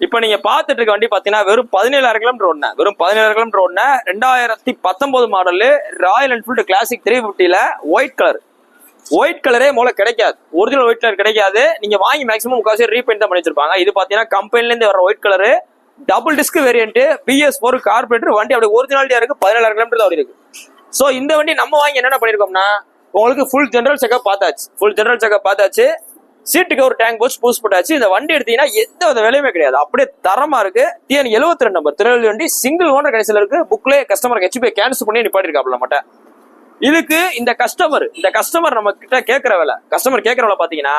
இப்போ நீங்க பாத்துட்டு இருக்க வண்டி பாத்தீங்கன்னா வெறும் 17,000 கிலோமீட்டர் ஓடுன, வெறும் 17,000 கிலோமீட்டர் ஓடுன 2019 மாடல் ராயல் என்ஃபீல்டு கிளாசிக் 350ல ஒயிட் கலர். ஒயிட் கலரே மூலம் கிடைக்காது, ஒரிஜினல் ஒயிட் கலர் கிடைக்காது. நீங்க வாங்கி மேக்ஸிமம் முக்காசி ரீபெயிண்ட் தான் பண்ணி வச்சிருப்பாங்க. இது பாத்தீங்கன்னா கம்பெனில இருந்து வர white colour, double disk variant, BS4 carburettor வண்டி. அப்படி ஒரிஜினாலிட்டியா இருக்கு. 17,000 கிலோமீட்டர் தான் இருக்கு. சோ இந்த வண்டி நம்ம வாங்கி என்ன பண்ணிருக்கோம்னா, உங்களுக்கு ஃபுல் ஜெனரல் செக்அப் பார்த்தாச்சு, சீட்டுக்கு ஒரு டேங்க் போச்சு, பூஸ் போட்டாச்சு. இந்த வண்டி எடுத்தீங்கன்னா எந்த வித விலையுமே கிடையாது, அப்படியே தரமா இருக்கு. TN 72 நம்பர் திருநெல்வேலி வண்டி, சிங்கிள் ஓனர் கடைசியில் இருக்கு. புக்லேயே கஸ்டமர் HP கேன்சல் பண்ணி நிப்பாட்டிருக்காப்ல நம்மகிட்ட. இதுக்கு இந்த கஸ்டமர் நம்ம கிட்ட கேட்கிற விலை, பாத்தீங்கன்னா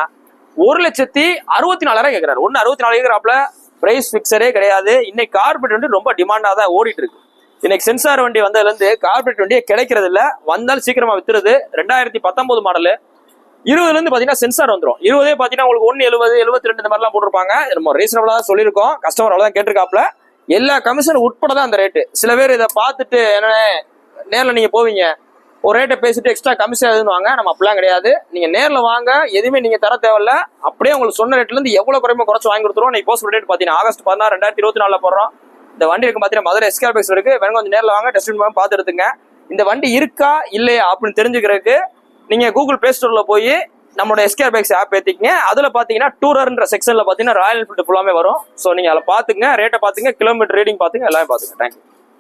1,64,000 கேட்கிறாரு. 1,64 கேட்கிறாப்ல. பிரைஸ் பிக்சரே கிடையாது. இன்னைக்கு கார்பரேட் வண்டி ரொம்ப டிமாண்டா தான் ஓடிட்டு இருக்கு. இன்னைக்கு சென்சார் வண்டி வந்ததுல இருந்து கார்பரேட் வண்டியே கிடைக்கிறது இல்ல, வந்தாலும் சீக்கிரமா வித்துருது. 2019 மாடல் 20ல இருந்து பாத்தீங்கன்னா சென்சார் வந்துடும். 20 பாத்தீங்கன்னா உங்களுக்கு 1,70, 72 இந்த மாதிரி எல்லாம் போட்டிருப்பாங்க. நம்ம ரீசனபிளா தான் சொல்லியிருக்கோம். கஸ்டமர் அவ்வளவுதான் கேட்டிருக்காப்ல. எல்லா கமிஷன் உட்பட தான் அந்த ரேட்டு. சில பேர் இதை பார்த்துட்டு என்ன நேரில் நீங்க போவீங்க, ஒரு ரேட்டை பேசிட்டு எக்ஸ்ட்ரா கமிஷன் எதுன்னு. நம்ம அப்படிலாம் கிடையாது. நீங்க நேரில் வாங்க, எதுவுமே நீங்க தர தேவையில்ல. அப்படியே உங்களுக்கு சொன்ன ரேட்ல இருந்து எவ்வளவு குறையுமோ குறைச்சு வாங்கி கொடுத்துருவோம். நீங்க போஸ்ட் ரேட் பாத்தீங்கன்னா ஆகஸ்ட் 16, 2024 போடுறோம். இந்த வண்டி இருக்கு பாத்தீங்கன்னா மதுரை SKR பைக்ஸ் இருக்கு. வேணும் கொஞ்சம் நேரில் வாங்க, டெஸ்ட் பண்ணி பார்த்து எடுத்துங்க. இந்த வண்டி இருக்கா இல்லையா அப்படின்னு தெரிஞ்சுக்கிறதுக்கு நீங்க கூகுள் பிளே ஸ்டோர்ல போய் நம்மளோட SKR பைக்ஸ் ஆப் ஏத்திக்கங்க. அதுல பாத்தீங்கன்னா டூரர்ன்ற செக்ஷன்ல பாத்தீங்கன்னா ராயல் என்ஃபீல்டு ஃபுல்லாமே வரும். சோ நீங்க அதில் பாத்துங்க, ரேட்டை பாத்துங்க, கிலோமீட்டர் ரீடிங் பாத்துங்க, எல்லாமே பாத்துங்க. தேங்க்யூ.